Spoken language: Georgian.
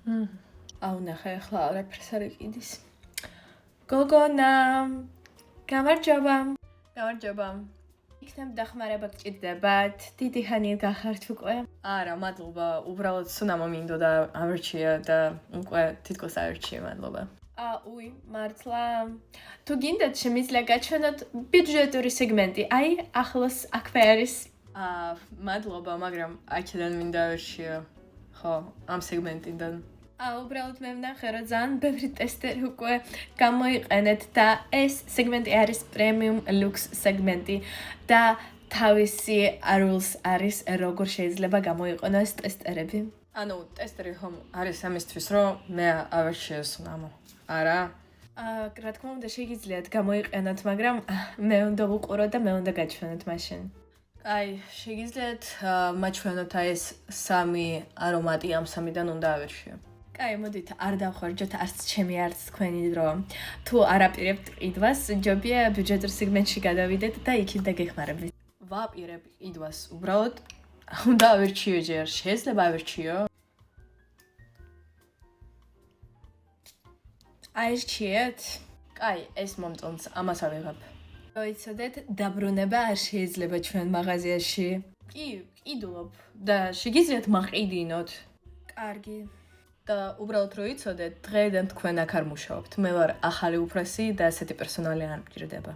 აუ ნახე ახლა არაფერს არ იყიდის. გოგონა, გამარჯობა. იქნებ დახმარება გჭირდებათ. დიდი ხანი გახართ უკვე? არა, მადლობა. უბრალოდ სუნამო მინდოდა ამერჩია და უკვე თითქოს აერჩია, მადლობა. უი, მართლა. თუ გინდათ შემიძლია გაჩვენოთ ბიუჯეტური სეგმენტი. აი, ახლოს აქვე არის. მადლობა, მაგრამ აქედან მინდა აერჩია. ხო, ამ სეგმენტიდან. უბრალოდ მე ვნახე, რომ ძალიან ბევრი ტესტერი უკვე გამოიყენეთ და ეს სეგმენტი არის პრემიუმ ლუქს სეგმენტი და თავისი rules არის როგორ შეიძლება გამოიყენოს ტესტერები. ანუ ტესტერი ხომ არის ამისთვის, რომ მე ავერჩიო სუნამო. არა? რა თქმა უნდა შეგიძლიათ გამოიყენოთ, მაგრამ მე უნდა ვუყურო და მე უნდა გაჩვენოთ მაშინ. აი, შეგიძლიათ მაჩვენოთ აი ეს სამი არომატი ამ სამიდან უნდა ავერჩიო. აი, მოდით, არ დავხარჯოთ არც ჩემი, არც თქვენი დრო. თუ არ აპირებთ ყიდვას, ჯობია ბიუჯეტურ სეგმენტში გადავიდეთ და იქით დაგეხმარებით. ვაპირებ ყიდვას, უბრალოდ უნდა ავერჩიო ჯერ. შეიძლება ავერჩიო? აერჩიეთ? კაი, ეს მომწონს, ამას ავიღებ. მოიცოდეთ, დაბრუნება არ შეიძლება ჩვენ მაღაზიაში. კი, ყიდულობ და შეგიძლიათ მაყიდინოთ. კარგი. და უბრალოდ რო იცოდეთ, დღეიდან თქვენ აქ არ მუშაობთ. მე ვარ ახალი უფროსი და ასეთი პერსონალი არ მჭირდება.